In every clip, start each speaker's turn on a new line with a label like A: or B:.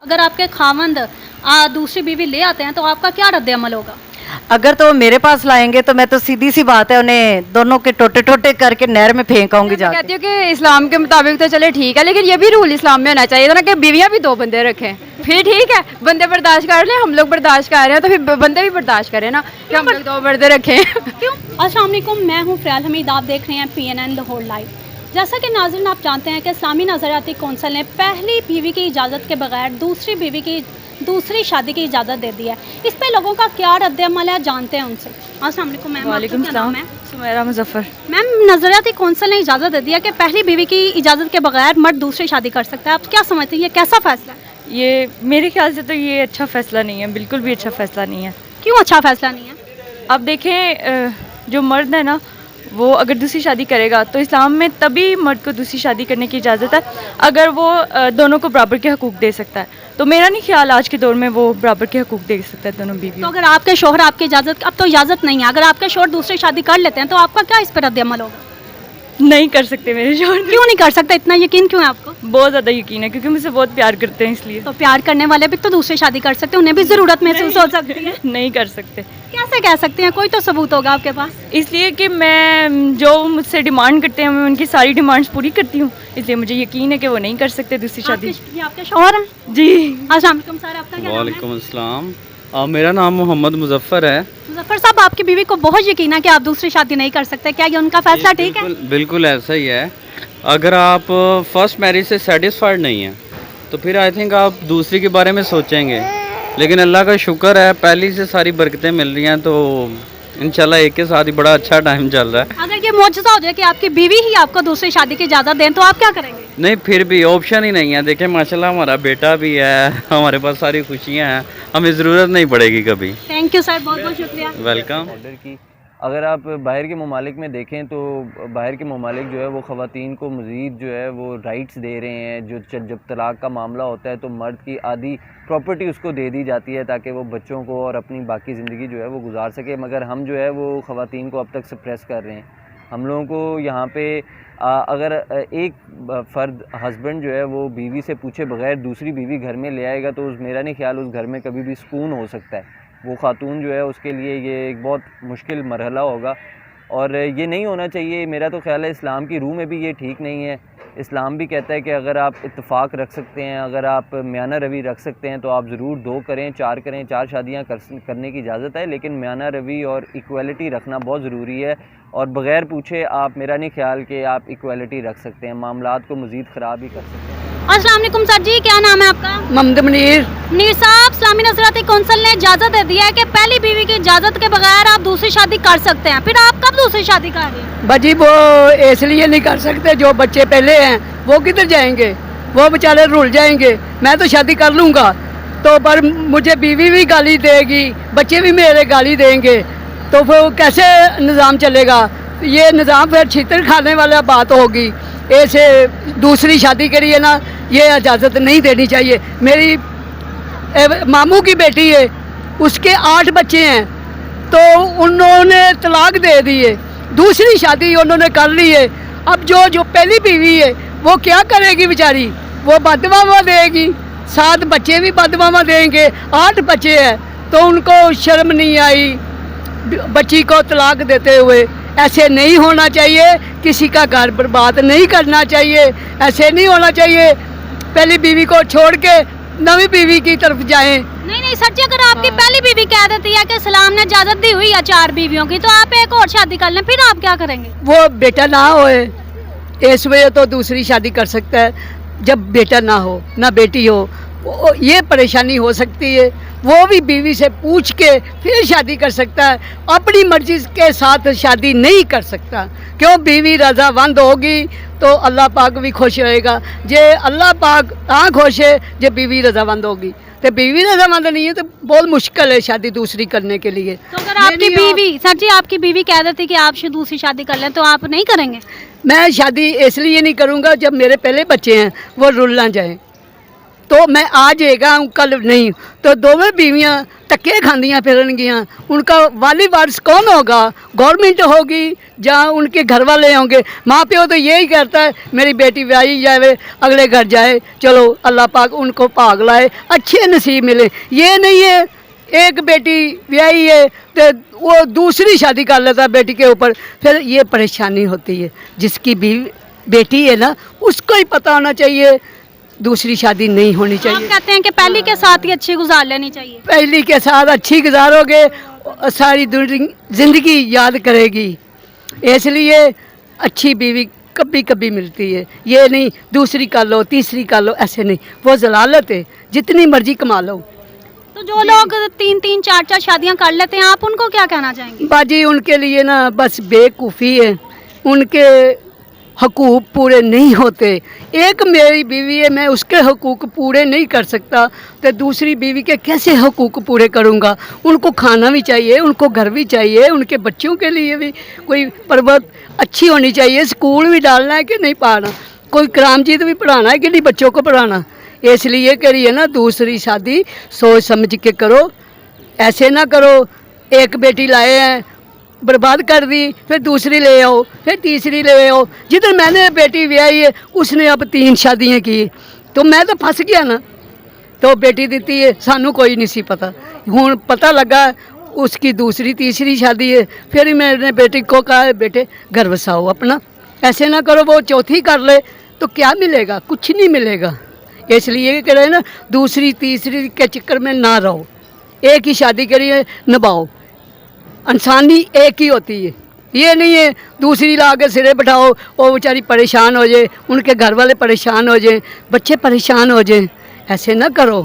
A: अगर आपके खावंद दूसरी बीवी ले आते हैं तो आपका क्या रद्द अमल होगा?
B: अगर तो वो मेरे पास लाएंगे तो मैं तो सीधी सी बात है उन्हें दोनों के टोटे टोटे करके नहर में फेंक आऊंगी
C: मैं
B: जाके।
C: कहती हूँ कि इस्लाम के मुताबिक तो चले ठीक है, लेकिन ये भी रूल इस्लाम में होना चाहिए था ना कि बीवियाँ भी 2 बंदे रखें। फिर ठीक है, बंदे बर्दाश्त कर लें, हम लोग बर्दाश्त कर रहे हैं तो फिर बंदे भी बर्दाश्त करें ना कि हम लोग 2 बंदे रखें।
A: क्यों? अस्सलाम वालेकुम, मैं हूँ फ़ियाल हमीद, आप देख रहे हैं PNN द होल लाइफ। जैसा कि नाज़रीन आप जानते हैं कि इस्लामी नज़रियाती कौंसिल ने पहली बीवी की इजाज़त के बगैर दूसरी बीवी की दूसरी शादी की इजाज़त दे दी है। इस पे लोगों का क्या रद्द अमल है, जानते हैं उनसे। अस्सलाम वालेकुम मैम,
C: वालेकुम
A: आपका क्या नाम
C: सलाम,
A: है?
C: सुमैरा मुजफ्फर।
A: मैम, नज़रियाती कौंसिल ने इजाज़त दे दी है कि पहली बीवी की इजाज़त के बगैर मर्द दूसरी शादी कर सकता है। आप क्या समझते हैं, ये कैसा फ़ैसला है?
C: ये मेरे ख्याल से तो ये अच्छा फ़ैसला नहीं है, बिल्कुल भी अच्छा फ़ैसला नहीं है।
A: क्यों अच्छा फ़ैसला नहीं है?
C: अब देखें, जो मर्द है ना वो अगर दूसरी शादी करेगा तो इस्लाम में तभी मर्द को दूसरी शादी करने की इजाज़त है अगर वो दोनों को बराबर के हकूक़ दे सकता है। तो मेरा नहीं ख्याल आज के दौर में वो बराबर के हकूक़ दे सकता है दोनों
A: तो
C: बीवियों।
A: अगर आपके शोहर आपकी इजाज़त, अब तो इजाज़त नहीं है, अगर आपके शोहर दूसरी शादी कर लेते हैं तो आपका क्या इस पर रद्द अमल होगा?
C: नहीं कर सकते मेरे शोहर,
A: क्यों नहीं कर सकते? इतना यकीन क्यों है आपको?
C: बहुत ज़्यादा यकीन है क्योंकि मुझसे बहुत प्यार करते हैं, इसलिए
A: तो प्यार करने वाले भी तो दूसरी शादी कर सकते हैं, उन्हें भी ज़रूरत महसूस हो सकती है।
C: नहीं कर सकते।
A: कैसे कह सकते हैं? कोई तो सबूत होगा आपके पास।
C: इसलिए कि मैं जो मुझसे डिमांड करते हैं मैं उनकी सारी डिमांड्स पूरी करती हूँ, इसलिए मुझे यकीन है कि वो नहीं कर सकते दूसरी शादी।
A: ये आपके शोहर हैं?
C: जी।
A: अस्सलाम वालेकुम सर, आपका क्या नाम है?
D: वालेकुम अस्सलाम। मेरा नाम मोहम्मद मुजफ्फर है।
A: मुजफ्फर साहब, आपकी बीवी को बहुत यकीन है कि आप दूसरी शादी नहीं कर सकते, क्या ये उनका फैसला ठीक है?
D: बिल्कुल ऐसा ही है। अगर आप फर्स्ट मैरिज से सेटिस्फाइड नहीं हैं तो फिर आई थिंक आप दूसरी के बारे में सोचेंगे, लेकिन अल्लाह का शुक्र है पहली से सारी बरकतें मिल रही हैं तो इंशाल्लाह एक के साथ ही बड़ा अच्छा टाइम चल रहा है।
A: अगर ये मौजूदा हो जाए कि आपकी बीवी ही आपको दूसरी शादी की इजाज़त दें तो आप क्या करेंगे?
D: नहीं, फिर भी ऑप्शन ही नहीं है। देखें माशाल्लाह हमारा बेटा भी है, हमारे पास सारी खुशियाँ हैं, हमें ज़रूरत नहीं पड़ेगी कभी।
A: थैंक यू सर, बहुत बहुत शुक्रिया।
D: वेलकम।
E: ऑर्डर की अगर आप बाहर के ममालिक में देखें तो बाहर के ममालिक जो है वो ख़वातीन को मज़ीद जो है वो राइट्स दे रहे हैं। जब तलाक़ का मामला होता है तो मर्द की आधी प्रॉपर्टी उसको दे दी जाती है ताकि वो बच्चों को और अपनी बाकी ज़िंदगी जो है वो गुजार सके, मगर हम जो है वो ख़वातीन को अब तक सप्रेस कर रहे हैं। हम लोगों को यहाँ पे अगर एक फ़र्द हस्बैंड जो है वो बीवी से पूछे बगैर दूसरी बीवी घर में ले आएगा तो मेरा नहीं ख्याल उस घर में कभी भी सुकून हो सकता है। वो खातून जो है उसके लिए ये एक बहुत मुश्किल मरहला होगा और ये नहीं होना चाहिए। मेरा तो ख्याल है इस्लाम की रूह में भी ये ठीक नहीं है। इस्लाम भी कहता है कि अगर आप इत्तेफाक रख सकते हैं, अगर आप म्याना रवी रख सकते हैं तो आप ज़रूर 2 करें, 4 करें, 4 शादियाँ करने की इजाज़त है, लेकिन म्याना रवी और इक्वलिटी रखना बहुत ज़रूरी है। और बग़ैर पूछे आप, मेरा नहीं ख्याल कि आप इक्वलिटी रख सकते हैं, मामलात को मज़ीद ख़राब ही कर सकते हैं।
A: अस्सलाम वालेकुम सर जी, क्या नाम है आपका?
F: ममद मुनीर।
A: मुनीर साहब, इस्लामी नज़रियाती कौंसिल ने इजाज़त दे दी है कि पहली बीवी की इजाज़त के बगैर आप दूसरी शादी कर सकते हैं, फिर आप कब दूसरी शादी कर रहे हैं?
F: बाजी वो इसलिए नहीं कर सकते, जो बच्चे पहले हैं वो किधर जाएंगे, वो बेचारे रुल जाएंगे। मैं तो शादी कर लूँगा तो पर मुझे बीवी भी गाली देगी, बच्चे भी मेरे गाली देंगे, तो फिर कैसे निज़ाम चलेगा? ये निज़ाम फिर छितर खाने वाला बात होगी। ऐसे दूसरी शादी करिए ना, ये इजाज़त नहीं देनी चाहिए। मेरी मामू की बेटी है, उसके 8 बच्चे हैं तो उन्होंने तलाक दे दी है, दूसरी शादी उन्होंने कर ली है। अब जो पहली बीवी है वो क्या करेगी बेचारी? वो बदमामा देगी, 7 बच्चे भी बदमामा देंगे। 8 बच्चे हैं तो उनको शर्म नहीं आई बच्ची को तलाक देते हुए। ऐसे नहीं होना चाहिए, किसी का घर बर्बाद नहीं करना चाहिए, ऐसे नहीं होना चाहिए। पहली बीवी को छोड़ के नवी बीवी की तरफ जाएं।
A: नहीं सर जी, अगर आपकी पहली बीवी कह देती है कि इस्लाम ने इजाज़त दी हुई है 4 बीवियों की, तो आप एक और शादी कर लें, फिर आप क्या करेंगे?
F: वो बेटा ना होए इस वजह तो दूसरी शादी कर सकता है। जब बेटा ना हो ना बेटी हो, ये परेशानी हो सकती है। वो भी बीवी से पूछ के फिर शादी कर सकता है, अपनी मर्जी के साथ शादी नहीं कर सकता। क्यों? बीवी रज़ामंद होगी तो अल्लाह पाक भी खुश होएगा। जे अल्लाह पाक खुश है जे बीवी रज़ामंद होगी, तो बीवी रज़ामंद नहीं है तो बहुत मुश्किल है शादी दूसरी करने के लिए।
A: तो अगर आपकी बीवी, सर जी आपकी बीवी कह देती कि आप दूसरी शादी कर लें तो आप नहीं करेंगे?
F: मैं शादी इसलिए नहीं करूँगा जब मेरे पहले बच्चे हैं वो रुल ना जाएं, तो मैं आज ਹੈਗਾ कल नहीं, तो दोवें बीवियां ਧੱਕੇ ਖਾਂਦੀਆਂ ਫਿਰਨਗੀਆਂ। उनका वाली वारिस कौन होगा? गवर्नमेंट होगी या उनके घर वाले होंगे? माँ प्यो तो यही करता है मेरी बेटी ब्याही जाए, अगले घर जाए, चलो अल्लाह पाक उनको भाग लाए, अच्छे नसीब मिले। ये नहीं है एक बेटी ब्याही है तो वो दूसरी शादी कर लेता है बेटी के ऊपर, फिर ये परेशानी होती है। जिसकी बेटी है ना उसको ही पता होना चाहिए दूसरी शादी नहीं होनी
A: आप
F: चाहिए।
A: कहते हैं कि पहली के साथ ही अच्छी गुजार लेनी चाहिए।
F: पहली के साथ अच्छी गुजारोगे सारी जिंदगी याद करेगी, इसलिए अच्छी बीवी कभी कभी मिलती है। ये नहीं दूसरी कर लो तीसरी कर लो, ऐसे नहीं, वो जलालत है, जितनी मर्जी कमा लो।
A: तो जो लोग 3-3 4-4 शादियां कर लेते हैं, आप उनको क्या कहना चाहेंगे?
F: बाजी उनके लिए ना बस बेवकूफ़ी है, उनके हकूक़ पूरे नहीं होते। एक मेरी बीवी है, मैं उसके हकूक़ पूरे नहीं कर सकता तो दूसरी बीवी के कैसे हकूक़ पूरे करूँगा? उनको खाना भी चाहिए, उनको घर भी चाहिए, उनके बच्चों के लिए भी कोई परवत अच्छी होनी चाहिए, स्कूल भी डालना है कि नहीं पढ़ाना, कोई करामचीत भी पढ़ाना है कि नहीं बच्चों को पढ़ाना। इसलिए करिए ना दूसरी शादी सोच समझ के करो, ऐसे ना करो एक बेटी लाए हैं बर्बाद कर दी, फिर दूसरी ले आओ, फिर तीसरी ले आओ। जिधर मैंने बेटी ब्याही है उसने अब 3 शादियाँ की, तो मैं तो फंस गया ना। तो बेटी दी है सानू कोई नहीं सी पता, हूँ पता लगा उसकी दूसरी तीसरी शादी है। फिर मैंने बेटी को कहा बेटे घर बसाओ अपना, ऐसे ना करो वो चौथी कर ले तो क्या मिलेगा? कुछ नहीं मिलेगा। इसलिए कह रहे ना दूसरी तीसरी के चक्कर में ना रहो, एक ही शादी करिए, निभाओ। इंसानी एक ही होती है, ये नहीं है दूसरी ला के सिरे बैठाओ, वो बेचारी परेशान हो जाए, उनके घर वाले परेशान हो जाए, बच्चे परेशान हो जाए। ऐसे ना करो,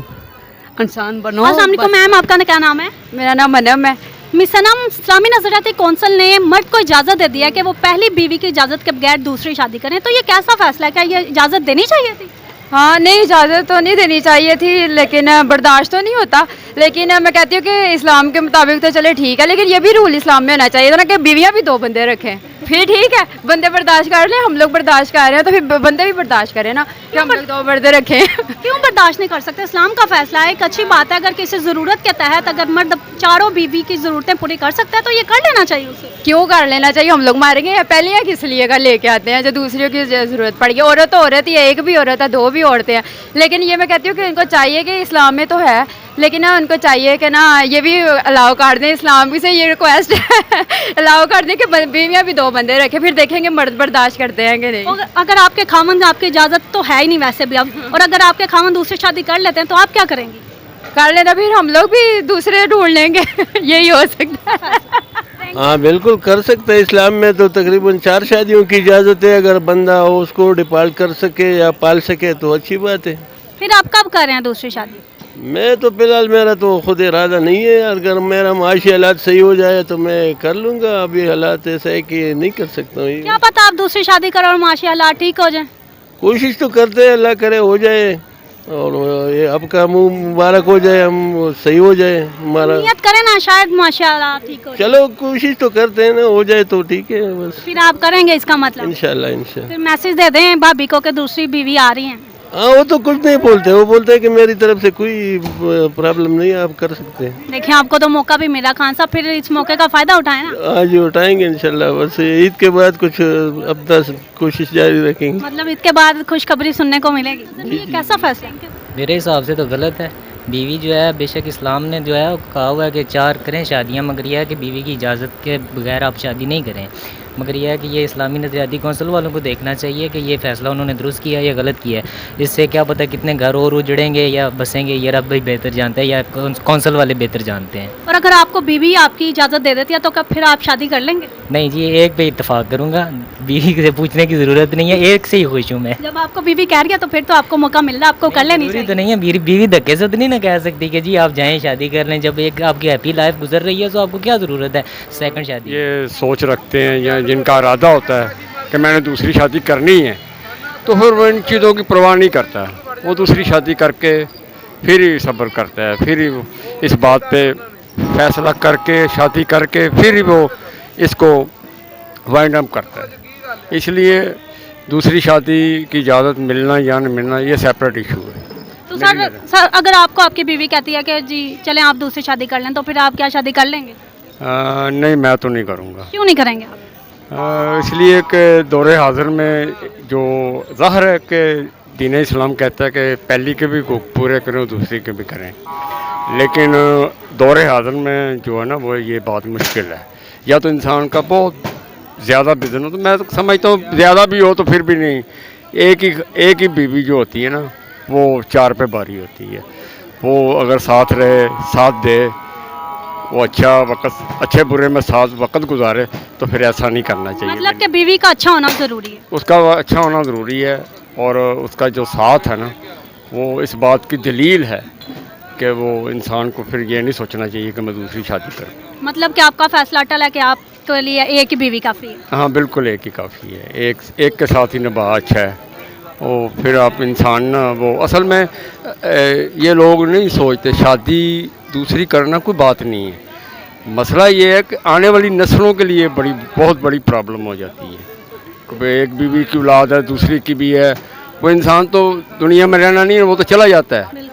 F: इंसान बनो।
A: अस्सलाम वालेकुम मैम, आपका क्या नाम है?
C: मेरा नाम अनम है।
A: मिस सनम, इस्लामी नजरियाती कौंसिल ने मर्द को इजाज़त दे दिया कि वो पहली बीवी की इजाज़त के बगैर दूसरी शादी करें, तो ये कैसा फैसला है? क्या ये इजाज़त देनी चाहिए थी?
C: हाँ नहीं, इजाज़त तो नहीं देनी चाहिए थी, लेकिन बर्दाश्त तो नहीं होता। लेकिन मैं कहती हूँ कि इस्लाम के मुताबिक तो चले ठीक है, लेकिन ये भी रूल इस्लाम में होना चाहिए था ना कि बीवियाँ भी 2 बंदे रखें, फिर ठीक है। बंदे बर्दाश्त कर लें, हम लोग बर्दाश्त कर रहे हैं तो फिर बंदे भी बर्दाश्त करें ना कि हम लोग 2 बंदे रखें।
A: क्यों बर्दाश्त नहीं कर सकते? इस्लाम का फैसला है, एक अच्छी बात है। अगर किसी ज़रूरत के तहत अगर मर्द चारों बीवी की ज़रूरतें पूरी कर सकता है तो ये कर लेना चाहिए उसे।
C: क्यों कर लेना चाहिए? हम लोग मारेंगे पहले या किस लिए का लेके आते हैं जो दूसरियों की ज़रूरत पड़ गई? औरत तो औरत ही है, एक भी औरत है, 2 भी औरतें हैं। लेकिन ये मैं कहती हूँ कि इनको चाहिए कि इस्लाम में तो है, लेकिन ना उनको चाहिए कि ना ये भी अलाउ कर दें, इस्लाम भी से ये रिक्वेस्ट है अलाउ कर दें कि बीवियाँ भी 2 बंदे रखें, फिर देखेंगे मर्द बर्दाश्त करते हैं कि नहीं।
A: और अगर आपके खामन, आपकी इजाज़त तो है ही नहीं वैसे भी अब, और अगर आपके खामन दूसरी शादी कर लेते हैं तो आप क्या करेंगी?
C: कर लेना, फिर हम लोग भी दूसरे ढूंढ लेंगे यही हो सकता है।
G: हाँ बिल्कुल कर सकते हैं। इस्लाम में तो तकरीबन 4 शादियों की इजाज़त है, अगर बंदा हो उसको डिपार्ट कर सके या पाल सके तो अच्छी बात है।
A: फिर आप कब कर रहे हैं दूसरी शादी?
G: मैं तो फिलहाल मेरा तो खुद इरादा नहीं है, अगर मेरा माशी हालात सही हो जाए तो मैं कर लूँगा। अभी हालात ऐसा है कि नहीं कर सकता हूँ।
A: क्या पता आप दूसरी शादी करो और माशाल्लाह ठीक हो जाए।
G: कोशिश तो करते हैं, अल्लाह करे हो जाए और ये आपका मुंह मुबारक हो जाए, हम सही हो जाए हमारा।
A: नियत करें ना, शायद माशाल्लाह ठीक हो जाए।
G: चलो कोशिश तो करते हैं ना, हो जाए तो ठीक है बस।
A: फिर आप करेंगे इसका मतलब?
G: इंशाल्लाह
A: फिर मैसेज दे दें भाभी को कि दूसरी बीवी आ रही हैं।
G: हाँ वो तो कुछ नहीं बोलते, वो बोलते हैं कि मेरी तरफ से कोई प्रॉब्लम नहीं है, आप कर सकते हैं।
A: देखिए आपको तो मौका भी मिला खान साहब, फिर इस मौके का फ़ायदा उठाएं ना।
G: आज उठाएंगे इंशाल्लाह, बस ईद के बाद कुछ अपना कोशिश जारी रखेंगे।
A: मतलब ईद के बाद खुशखबरी सुनने को मिलेगी। ये कैसा फैसला है?
H: मेरे हिसाब से तो गलत है। बीवी जो है, बेशक इस्लाम ने जो है कहा हुआ है कि 4 करें शादियाँ, मगर यह है कि बीवी की इजाज़त के बगैर आप शादी नहीं करें। मगर यह है कि ये इस्लामी नज़रियाती कौंसिल वालों को देखना चाहिए कि ये फ़ैसला उन्होंने दुरुस्त किया या गलत किया है। इससे क्या पता कितने घर और उजड़ेंगे या बसेंगे, ये रब भाई बेहतर जानते हैं या कौंसिल वाले बेहतर जानते हैं।
A: और अगर आपको बीवी आपकी इजाज़त दे देती है तो कब फिर आप शादी कर लेंगे?
H: नहीं जी, एक पे इत्तेफाक करूँगा, बीवी से पूछने की ज़रूरत नहीं है, एक से ही खुश हूँ मैं।
A: जब आपको बीवी कह रही है तो फिर तो आपको मौका मिल रहा है, आपको कर लेनी
H: जरूरी
A: चाहिए।
H: तो नहीं है, बीवी धक्के से तो नहीं ना कह सकती कि जी आप जाएँ शादी कर लें। जब एक आपकी हैप्पी लाइफ गुजर रही है तो आपको क्या ज़रूरत है सेकंड शादी?
I: ये सोच रखते हैं या जिनका इरादा होता है कि मैंने दूसरी शादी करनी है, तो फिर वो इन चीज़ों की परवाह नहीं करता है। वो दूसरी शादी करके फिर ही सब्र करता है, फिर ही इस बात पे फैसला करके शादी करके फिर ही वो इसको वाइंड अप करता है। इसलिए दूसरी शादी की इजाज़त मिलना या न मिलना ये सेपरेट इशू है।
A: तो तो
I: मेरी
A: सर
I: नज़र
A: सर अगर आपको आपकी बीवी कहती है कि जी चलें आप दूसरी शादी कर लें, तो फिर आप क्या शादी कर लेंगे?
I: नहीं, मैं तो नहीं करूँगा।
A: क्यों नहीं करेंगे आप?
I: इसलिए कि दौरे हाजिर में जो ज़ाहिर है कि दीन इस्लाम कहता है कि पहली के भी हकूक़ पूरे करें और दूसरी के भी करें, लेकिन दौरे हाजिर में जो है ना वो ये बात मुश्किल है। या तो इंसान का बहुत ज़्यादा बिजन हो, तो मैं तो समझता हूँ ज़्यादा भी हो तो फिर भी नहीं, एक ही बीवी जो होती है ना वो 4 पे भारी होती है। वो अगर साथ रहे, साथ दे, वो अच्छा वक्त, अच्छे बुरे में साथ वक्त गुजारे, तो फिर ऐसा नहीं करना चाहिए।
A: मतलब कि बीवी का अच्छा होना ज़रूरी है।
I: उसका अच्छा होना ज़रूरी है, और उसका जो साथ है ना वो इस बात की दलील है कि वो इंसान को फिर ये नहीं सोचना चाहिए कि मैं दूसरी शादी करूँ।
A: मतलब कि आपका फैसला अटल है कि आपके लिए एक ही बीवी काफ़ी है।
I: हाँ बिल्कुल, एक ही काफ़ी है, एक के साथ ही निभा अच्छा है। और फिर आप इंसान ना वो असल में ये लोग नहीं सोचते शादी दूसरी करना कोई बात नहीं है। मसला ये है कि आने वाली नस्लों के लिए बहुत बड़ी प्रॉब्लम हो जाती है कि एक बीवी की औलाद है, दूसरी की भी है, वो इंसान तो दुनिया में रहना नहीं है, वो तो चला जाता है।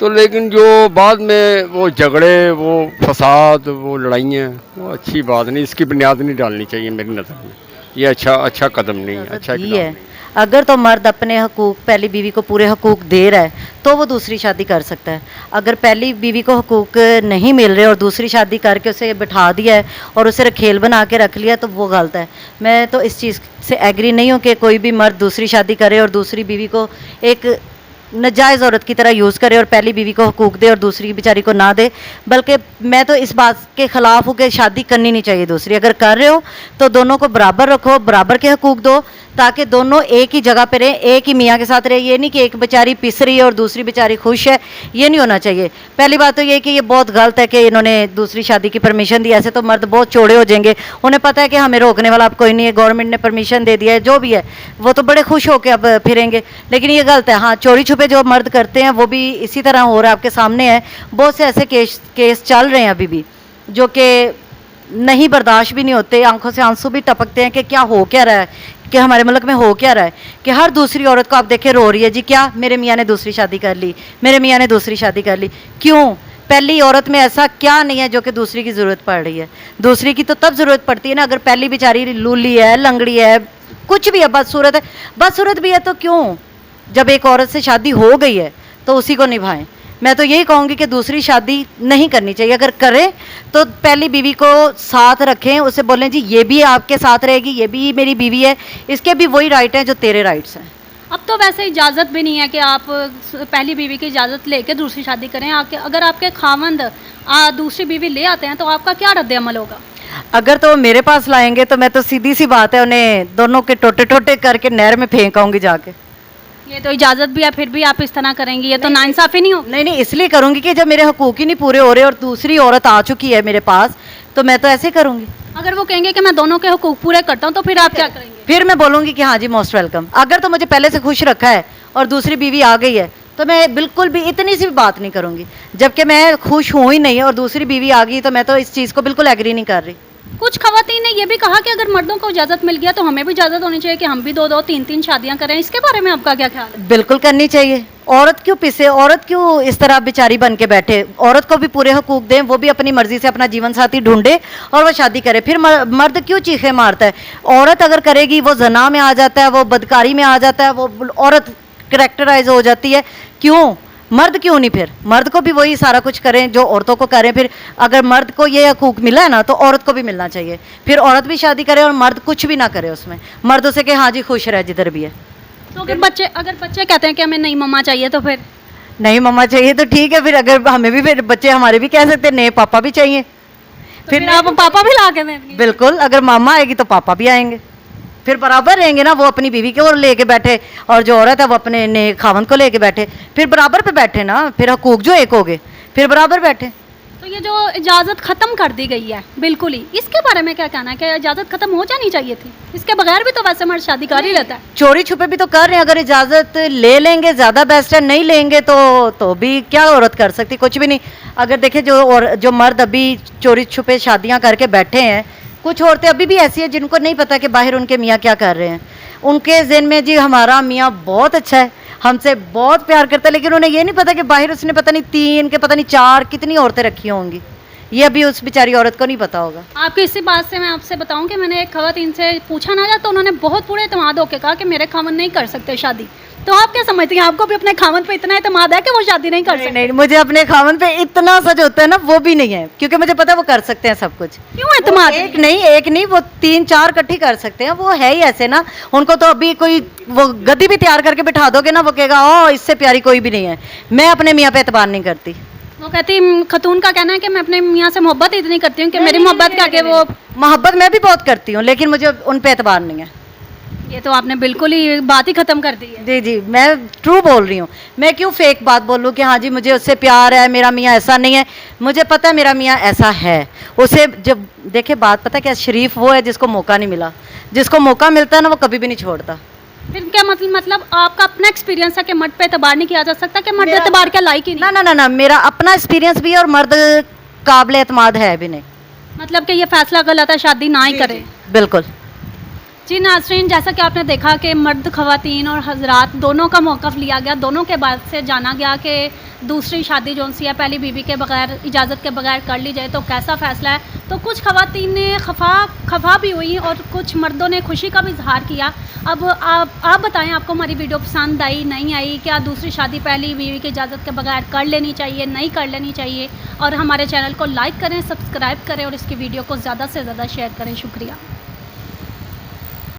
I: तो लेकिन जो बाद में वो झगड़े, वो फसाद, वो लड़ाइयाँ, वो अच्छी बात नहीं, इसकी बुनियाद नहीं डालनी चाहिए मेरी नज़र में। ये अच्छा कदम नहीं है, अच्छा
B: ही
I: इकदाम
B: है।
I: नहीं।
B: अगर तो मर्द अपने हकूक़ पहली बीवी को पूरे हकूक़ दे रहा है तो वो दूसरी शादी कर सकता है। अगर पहली बीवी को हकूक़ नहीं मिल रहे और दूसरी शादी करके उसे बिठा दिया है और उसे खेल बना के रख लिया, तो वो गलत है। मैं तो इस चीज़ से एग्री नहीं हूँ कि कोई भी मर्द दूसरी शादी करे और दूसरी बीवी को एक नाजायज़ औरत की तरह यूज़ करे और पहली बीवी को हकूक़ दे और दूसरी बेचारी को ना दे। बल्कि मैं तो इस बात के ख़िलाफ़ हूँ कि शादी करनी नहीं चाहिए दूसरी। अगर कर रहे हो तो दोनों को बराबर रखो, बराबर के हकूक़ दो, ताकि दोनों एक ही जगह पे रहें, एक ही मियाँ के साथ रहे। ये नहीं कि एक बेचारी पिस रही है और दूसरी बेचारी खुश है, ये नहीं होना चाहिए। पहली बात तो ये कि ये बहुत गलत है कि इन्होंने दूसरी शादी की परमिशन दी। ऐसे तो मर्द बहुत चौड़े हो जाएंगे, उन्हें पता है कि हमें रोकने वाला अब कोई नहीं है, गवर्नमेंट ने परमिशन दे दिया है, जो भी है वो तो बड़े खुश होकर अब फिरेंगे। लेकिन ये गलत है। हाँ, चोरी छुपे जो मर्द करते हैं वो भी इसी तरह हो रहा है, आपके सामने है। बहुत से ऐसे केस चल रहे हैं अभी भी जो कि नहीं बर्दाश्त भी नहीं होते, आंखों से आंसू भी टपकते हैं कि क्या हो क्या रहा है, कि हमारे मुल्क में हो क्या रहा है कि हर दूसरी औरत को आप देखें रो रही है, जी क्या मेरे मियाँ ने दूसरी शादी कर ली, मेरे मियाँ ने दूसरी शादी कर ली। क्यों? पहली औरत में ऐसा क्या नहीं है जो कि दूसरी की ज़रूरत पड़ रही है? दूसरी की तो तब ज़रूरत पड़ती है ना अगर पहली बेचारी लूली है, लंगड़ी है, कुछ भी है, बदसूरत है। बदसूरत भी है तो क्यों? जब एक औरत से शादी हो गई है तो उसी को निभाएं। मैं तो यही कहूँगी कि दूसरी शादी नहीं करनी चाहिए। अगर करें तो पहली बीवी को साथ रखें, उसे बोलें जी ये भी आपके साथ रहेगी, ये भी मेरी बीवी है, इसके भी वही राइट हैं जो तेरे राइट्स हैं।
A: अब तो वैसे इजाज़त भी नहीं है कि आप पहली बीवी की इजाज़त लेके दूसरी शादी करें। अगर आपके खावंद दूसरी बीवी ले आते हैं तो आपका क्या रद्द अमल होगा?
B: अगर तो मेरे पास लाएंगे तो मैं तो सीधी सी बात है उन्हें दोनों के टोटे टोटे करके नहर में फेंक आऊँगी जाके।
A: ये तो इजाज़त भी है, फिर भी आप इस तरह करेंगी, ये तो नाइंसाफ़ी नहीं होगी।
B: नहीं, इसलिए करूँगी कि जब मेरे हकूक़ ही नहीं पूरे हो रहे और दूसरी औरत आ चुकी है मेरे पास, तो मैं तो ऐसे करूँगी।
A: अगर वो कहेंगे कि मैं दोनों के हकूक़ पूरे करता हूँ तो फिर आप क्या करेंगे?
B: फिर मैं बोलूँगी कि हाँ जी मोस्ट वेलकम। अगर तो मुझे पहले से खुश रखा है और दूसरी बीवी आ गई है तो मैं बिल्कुल भी इतनी सी भी बात नहीं करूँगी, जबकि मैं खुश हूँ ही नहीं और दूसरी बीवी आ गई, तो मैं तो इस चीज़ को बिल्कुल एग्री नहीं कर रही।
A: कुछ खवातीन ने ये भी कहा कि अगर मर्दों को इजाज़त मिल गया तो हमें भी इजाज़त होनी चाहिए कि हम भी 2-2, 3-3 शादियां करें। इसके बारे में आपका क्या ख्याल है?
B: बिल्कुल करनी चाहिए। औरत क्यों पिसे, औरत क्यों इस तरह बेचारी बन के बैठे? औरत को भी पूरे हकूक दें, वो भी अपनी मर्जी से अपना जीवन साथी ढूंढे और वो शादी करे। फिर मर्द क्यों चीखे मारता है? औरत अगर करेगी वो जना में आ जाता है, वो बदकारी में आ जाता है, वो औरत करैक्टराइज हो जाती है। क्यों? मर्द क्यों नहीं? फिर मर्द को भी वही सारा कुछ करें जो औरतों को करें। फिर अगर मर्द को ये हकूक मिला है ना तो औरत को भी मिलना चाहिए। फिर औरत भी शादी करे और मर्द कुछ भी ना करे उसमें, मर्द उसे कि हाँ जी खुश रहे जिधर भी है।
A: तो अगर बच्चे कहते हैं कि हमें नई मम्मा चाहिए तो फिर?
B: नहीं मम्मा चाहिए तो ठीक है, फिर अगर हमें भी, फिर बच्चे हमारे भी कह सकते हैं नहीं पापा भी चाहिए,
A: तो फिर आप पापा भी ला के देंगे?
B: बिल्कुल, अगर मामा आएगी तो पापा भी आएंगे, फिर बराबर रहेंगे ना। वो अपनी बीवी को लेके बैठे और जो औरत है वो अपने ने खावन को लेके बैठे, फिर बराबर पे बैठे ना, फिर हकूक जो एक हो गए, फिर बराबर बैठे।
A: तो ये जो इजाज़त ख़त्म कर दी गई है बिल्कुल ही, इसके बारे में क्या कहना है? कि इजाज़त ख़त्म हो जानी चाहिए थी? इसके बगैर भी तो वैसे मर्द शादी कर ही लेता है।
B: चोरी छुपे भी तो कर रहे हैं। अगर इजाज़त ले लेंगे ज़्यादा बेस्ट है, नहीं लेंगे तो भी क्या औरत कर सकती? कुछ भी नहीं। अगर देखें जो मर्द अभी चोरी छुपे शादियाँ करके बैठे हैं, कुछ औरतें अभी भी ऐसी हैं जिनको नहीं पता कि बाहर उनके मियाँ क्या कर रहे हैं। उनके ज़हन में जी हमारा मियाँ बहुत अच्छा है, ہم سے بہت پیار کرتا ہے، لیکن انہیں یہ نہیں پتا کہ باہر اس نے پتہ نہیں 3 کہ پتہ نہیں 4 کتنی عورتیں رکھی ہوں گی، یہ ابھی اس بیچاری عورت کو نہیں پتا ہوگا۔
A: آپ کی اسی بات سے میں آپ سے بتاؤں کہ میں نے ایک خواتین سے پوچھا نہ تو انہوں نے بہت پورے اعتماد ہو کے کہا کہ میرے خاوند نہیں کر سکتے شادی، تو آپ کیا سمجھتی ہیں، آپ کو بھی اپنے خاوند پہ اتنا اعتماد ہے کہ وہ شادی نہیں کر سکتے؟
B: نہیں، مجھے اپنے خاوند پہ اتنا سچ ہوتا ہے نا، وہ بھی نہیں ہے، کیونکہ مجھے پتا ہے وہ کر سکتے ہیں سب کچھ۔
A: کیوں اعتماد؟
B: ایک نہیں وہ 3-4 کٹھی کر سکتے ہیں، وہ ہے ہی ایسے نا، ان کو تو ابھی کوئی وہ گدی بھی تیار کر کے بٹھا دو گے نا، وہ کہے گا او اس سے پیاری کوئی بھی نہیں ہے۔ میں اپنے میاں پہ اعتبار نہیں کرتی۔
A: وہ کہتی خاتون کا کہنا ہے کہ میں اپنے میاں سے محبت اتنی کرتی ہوں کہ میری محبت کر کے وہ،
B: محبت میں بھی بہت کرتی ہوں، لیکن مجھے ان پہ اعتبار نہیں ہے۔
A: یہ تو آپ نے بالکل ہی بات ہی ختم کر دی ہے۔
B: جی میں ٹرو بول رہی ہوں، میں کیوں فیک بات بولوں کہ ہاں جی مجھے اس سے پیار ہے، میرا میاں ایسا نہیں ہے، مجھے پتہ ہے میرا میاں ایسا ہے۔ اسے جب دیکھیں بات پتہ کیا، شریف وہ ہے جس کو موقع نہیں ملا، جس کو موقع ملتا ہے نا وہ کبھی بھی نہیں چھوڑتا۔
A: پھر کیا مطلب آپ کا اپنا ایکسپیرینس ہے کہ مرد پہ اعتبار نہیں کیا جا سکتا، کہ مرد اعتبار کے لائق ہی نہیں؟
B: نہ میرا اپنا ایکسپیرینس بھی ہے اور مرد قابل اعتماد ہے بھی نہیں۔
A: مطلب کہ یہ فیصلہ غلط ہے، شادی نہ ہی کرے۔
B: بالکل۔
A: جی ناظرین، جیسا کہ آپ نے دیکھا کہ مرد خواتین اور حضرات دونوں کا موقف لیا گیا، دونوں کے بعد سے جانا گیا کہ دوسری شادی جو سی ہے پہلی بیوی کے بغیر اجازت کے بغیر کر لی جائے تو کیسا فیصلہ ہے۔ تو کچھ خواتین نے خفا بھی ہوئی اور کچھ مردوں نے خوشی کا بھی اظہار کیا۔ اب آپ بتائیں آپ کو ہماری ویڈیو پسند آئی نہیں آئی، کیا دوسری شادی پہلی بیوی کی اجازت کے بغیر کر لینی چاہیے نہیں کر لینی چاہیے؟ اور ہمارے چینل کو لائک کریں، سبسکرائب کریں اور اس کی ویڈیو کو زیادہ سے زیادہ شیئر کریں۔ شکریہ۔